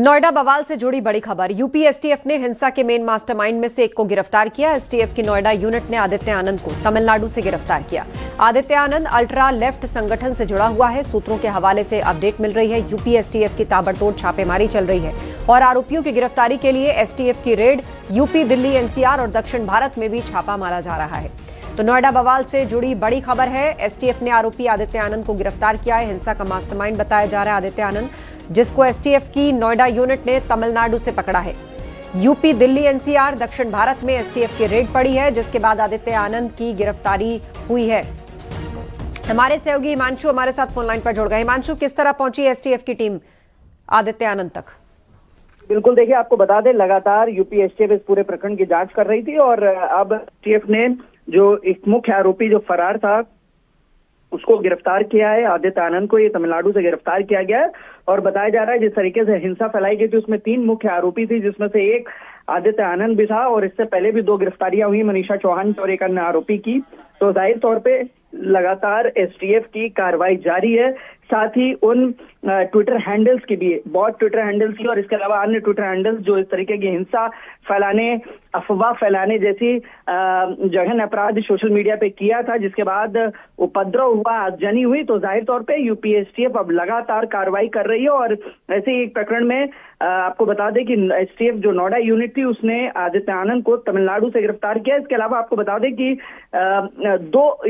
नोएडा बवाल से जुड़ी बड़ी खबर। यूपी एसटीएफ ने हिंसा के मेन मास्टरमाइंड में से एक को गिरफ्तार किया। एसटीएफ की नोएडा यूनिट ने आदित्य आनंद को तमिलनाडु से गिरफ्तार किया। आदित्य आनंद अल्ट्रा लेफ्ट संगठन से जुड़ा हुआ है। सूत्रों के हवाले से अपडेट मिल रही है। यूपी एसटीएफ की ताबड़तोड़ छापेमारी चल रही है और आरोपियों की गिरफ्तारी के लिए एसटीएफ की रेड यूपी, दिल्ली, एनसीआर और दक्षिण भारत में भी छापा मारा जा रहा है। तो नोएडा बवाल से जुड़ी बड़ी खबर है। एसटीएफ ने आरोपी आदित्य आनंद को गिरफ्तार किया है। हिंसा का मास्टरमाइंड बताया जा रहा है आदित्य आनंद, जिसको एसटीएफ की नोएडा यूनिट ने तमिलनाडु से पकड़ा है। यूपी, दिल्ली, एनसीआर, दक्षिण भारत में एसटीएफ की रेड पड़ी है, जिसके बाद आदित्य आनंद की गिरफ्तारी हुई है। हमारे सहयोगी हिमांशु हमारे साथ फोन लाइन पर जुड़ गए। हिमांशु, किस तरह पहुंची एसटीएफ की टीम आदित्य आनंद तक? बिल्कुल, देखिए आपको बता दें, लगातार यूपी एसटीएफ इस पूरे प्रकरण की जांच कर रही थी और अब एसटीएफ ने जो एक मुख्य आरोपी जो फरार था उसको गिरफ्तार किया है। आदित्य आनंद को ये तमिलनाडु से गिरफ्तार किया गया है और बताया जा रहा है जिस तरीके से हिंसा फैलाई गई थी उसमें 3 मुख्य आरोपी थी, जिसमें से एक आदित्य आनंद भी था और इससे पहले भी 2 गिरफ्तारियां हुई, मनीषा चौहान और एक अन्य आरोपी की। तो जाहिर तौर पे लगातार एसटीएफ की कार्रवाई जारी है। साथ ही उन ट्विटर हैंडल्स की भी, बॉट ट्विटर हैंडल्स की और इसके अलावा अन्य ट्विटर हैंडल्स जो इस तरीके की हिंसा फैलाने, अफवाह फैलाने जैसी जघन अपराध सोशल मीडिया पे किया था, जिसके बाद उपद्रव हुआ, आगजनी हुई। तो जाहिर तौर पे यूपी एसटीएफ अब लगातार कार्रवाई कर रही है और ऐसे ही एक प्रकरण में आपको बता दें कि एसटीएफ जो नोएडा यूनिट थी उसने आदित्य आनंद को तमिलनाडु से गिरफ्तार किया। इसके अलावा आपको बता दें कि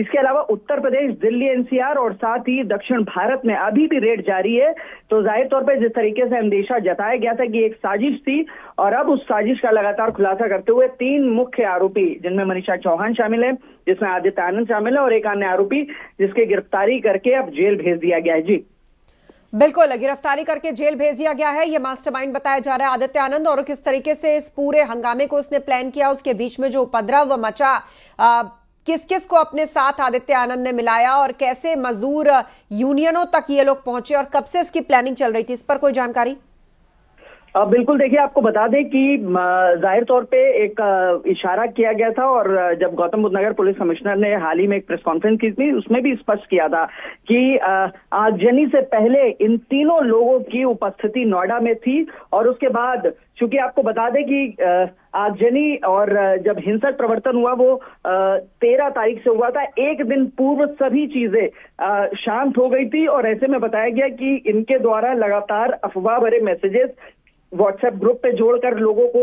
इसके अलावा उत्तर प्रदेश, दिल्ली, एनसीआर और साथ ही दक्षिण भारत में अभी भी रेड जारी है। तो जाहिर तौर पर जिस तरीके से अंदेशा जताया गया था कि एक साजिश थी और अब उस साजिश का लगातार खुलासा करते हुए 3 मुख्य आरोपी, जिनमें मनीषा चौहान शामिल है, जिसमें आदित्य आनंद शामिल है और एक अन्य आरोपी जिसकी गिरफ्तारी करके अब जेल भेज दिया गया है। जी बिल्कुल, गिरफ्तारी करके जेल भेज दिया गया है। ये मास्टरमाइंड बताया जा रहा है आदित्य आनंद, और किस तरीके से इस पूरे हंगामे को उसने प्लान किया, उसके बीच में जो उपद्रव मचा, किस किस को अपने साथ आदित्य आनंद ने मिलाया और कैसे मजदूर यूनियनों तक ये लोग पहुंचे और कब से इसकी प्लानिंग चल रही थी, इस पर कोई जानकारी? बिल्कुल, देखिए आपको बता दें कि जाहिर तौर पे एक इशारा किया गया था और जब गौतम बुद्ध नगर पुलिस कमिश्नर ने हाल ही में एक प्रेस कॉन्फ्रेंस की थी उसमें भी स्पष्ट किया था कि आगजनी से पहले इन तीनों लोगों की उपस्थिति नोएडा में थी और उसके बाद, चूंकि आपको बता दें कि आगजनी और जब हिंसक प्रवर्तन हुआ वो 13 तारीख से हुआ था, एक दिन पूर्व सभी चीजें शांत हो गई थी और ऐसे में बताया गया कि इनके द्वारा लगातार अफवाह भरे मैसेजेस व्हाट्सएप ग्रुप पे जोड़कर लोगों को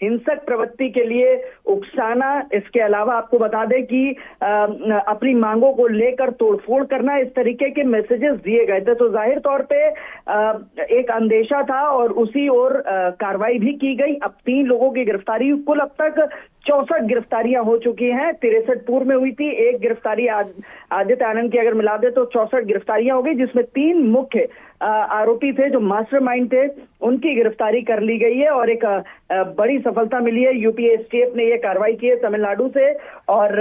हिंसक प्रवृत्ति के लिए उकसाना, इसके अलावा आपको बता दें कि अपनी मांगों को लेकर तोड़फोड़ करना, इस तरीके के मैसेजेस दिए गए थे। तो जाहिर तौर पे एक अंदेशा था और उसी ओर कार्रवाई भी की गई। अब 3 लोगों की गिरफ्तारी, कुल अब तक 64 गिरफ्तारियां हो चुकी हैं। 63 पूर्व में हुई थी, एक गिरफ्तारी आदित्य आनंद की अगर मिला दे तो 64 गिरफ्तारियां हो गई, जिसमें 3 मुख्य आरोपी थे जो मास्टरमाइंड थे, उनकी गिरफ्तारी कर ली गई है और एक बड़ी सफलता मिली है। यूपी एसटीएफ ने यह कार्रवाई की है तमिलनाडु से और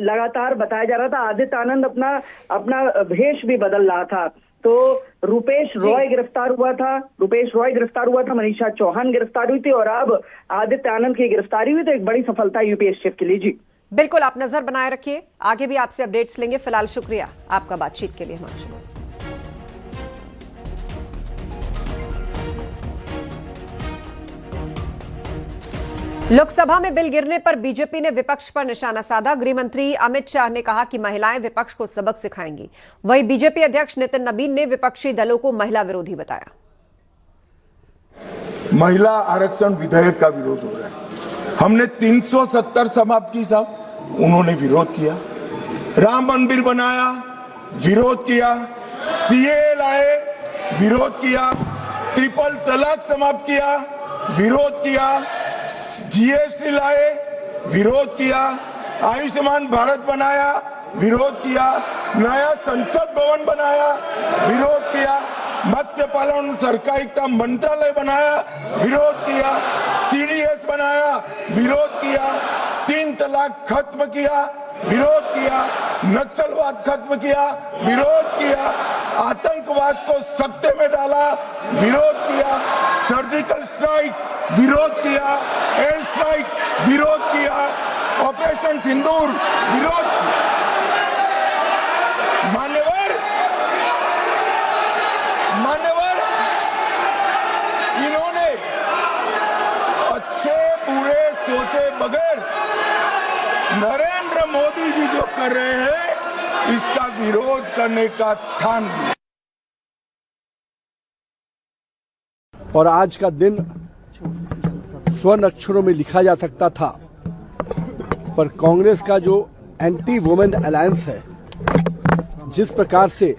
लगातार बताया जा रहा था आदित्य आनंद अपना भेष भी बदल रहा था। तो रुपेश रॉय गिरफ्तार हुआ था, मनीषा चौहान गिरफ्तार हुई थी और अब आदित्य आनंद की गिरफ्तारी हुई, तो एक बड़ी सफलता यूपी एसटीएफ के लिए। जी बिल्कुल, आप नजर बनाए रखिए, आगे भी आपसे अपडेट्स लेंगे। फिलहाल शुक्रिया आपका बातचीत के लिए हिमांशु। लोकसभा में बिल गिरने पर बीजेपी ने विपक्ष पर निशाना साधा। गृह मंत्री अमित शाह ने कहा कि महिलाएं विपक्ष को सबक सिखाएंगी। वहीं बीजेपी अध्यक्ष नितिन नबीन ने विपक्षी दलों को महिला विरोधी बताया। महिला आरक्षण विधेयक का विरोध हो रहा है। हमने 370 समाप्त की साहब, उन्होंने विरोध किया। राम मंदिर बनाया, विरोध किया। सीएए लाए, विरोध किया। ट्रिपल तलाक समाप्त किया, विरोध किया। जीएसटी लाए, विरोध किया। आयुष्मान भारत बनाया, विरोध किया। नया संसद भवन बनाया, विरोध किया। मत्स्य पालन सहकारिता मंत्रालय बनाया, विरोध किया। सीडीएस बनाया, विरोध किया। 3 तलाक खत्म किया, विरोध किया। नक्सलवाद खत्म किया, विरोध किया। आतंकवाद को सत्ते में डाला, विरोध किया। सर्जिकल स्ट्राइक, विरोध किया। एयर स्ट्राइक, विरोध किया। ऑपरेशन सिंदूर, विरोध किया। मान्यवर अच्छे बुरे सोचे बगैर नरेंद्र मोदी जी जो कर रहे हैं इसका विरोध करने का ठान लिया। और आज का दिन स्वर्ण अक्षरों में लिखा जा सकता था, पर कांग्रेस का जो एंटी वुमेन अलायंस है, जिस प्रकार से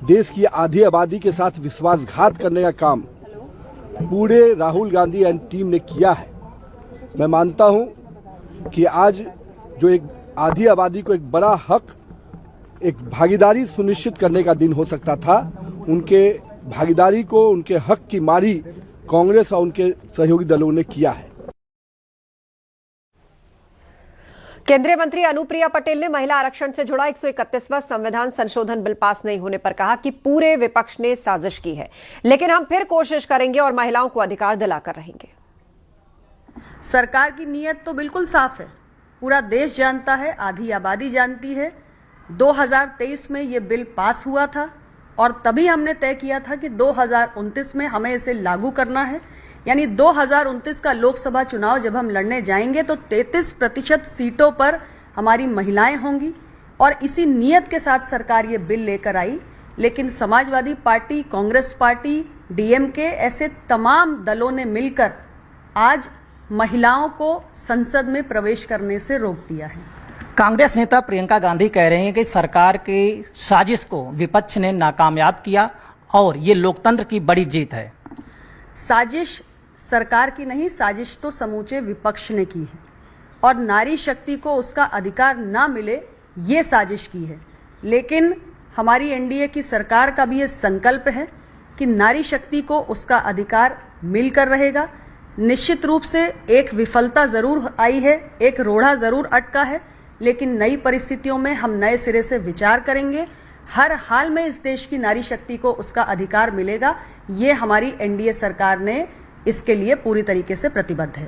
देश की आधी आबादी के साथ विश्वासघात करने का काम पूरे राहुल गांधी एंड टीम ने किया है, मैं मानता हूं कि आज जो एक आधी आबादी को एक बड़ा हक, एक भागीदारी सुनिश्चित करने का दिन हो सकता था, उनके भागीदारी को, उनके हक की मारी कांग्रेस और उनके सहयोगी दलों ने किया है। केंद्रीय मंत्री अनुप्रिया पटेल ने महिला आरक्षण से जुड़ा 131वां संविधान संशोधन बिल पास नहीं होने पर कहा कि पूरे विपक्ष ने साजिश की है, लेकिन हम फिर कोशिश करेंगे और महिलाओं को अधिकार दिलाकर रहेंगे। सरकार की नीयत तो बिल्कुल साफ है, पूरा देश जानता है, आधी आबादी जानती है। 2023 में ये बिल पास हुआ था और तभी हमने तय किया था कि 2029 में हमें इसे लागू करना है। यानी 2029 का लोकसभा चुनाव जब हम लड़ने जाएंगे तो 33% सीटों पर हमारी महिलाएं होंगी और इसी नीयत के साथ सरकार ये बिल लेकर आई। लेकिन Samajwadi party, Congress party, DMK, ऐसे तमाम दलों ने मिलकर आज महिलाओं को संसद में प्रवेश करने से रोक दिया है। कांग्रेस नेता प्रियंका गांधी कह रहे हैं कि सरकार की साजिश को विपक्ष ने नाकामयाब किया और ये लोकतंत्र की बड़ी जीत है। साजिश सरकार की नहीं, साजिश तो समूचे विपक्ष ने की है और नारी शक्ति को उसका अधिकार ना मिले ये साजिश की है। लेकिन हमारी एनडीए की सरकार का भी ये संकल्प है कि नारी शक्ति को उसका अधिकार मिलकर रहेगा। निश्चित रूप से एक विफलता जरूर आई है, एक रोड़ा जरूर अटका है, लेकिन नई परिस्थितियों में हम नए सिरे से विचार करेंगे। हर हाल में इस देश की नारी शक्ति को उसका अधिकार मिलेगा। ये हमारी एनडीए सरकार ने इसके लिए पूरी तरीके से प्रतिबद्ध है।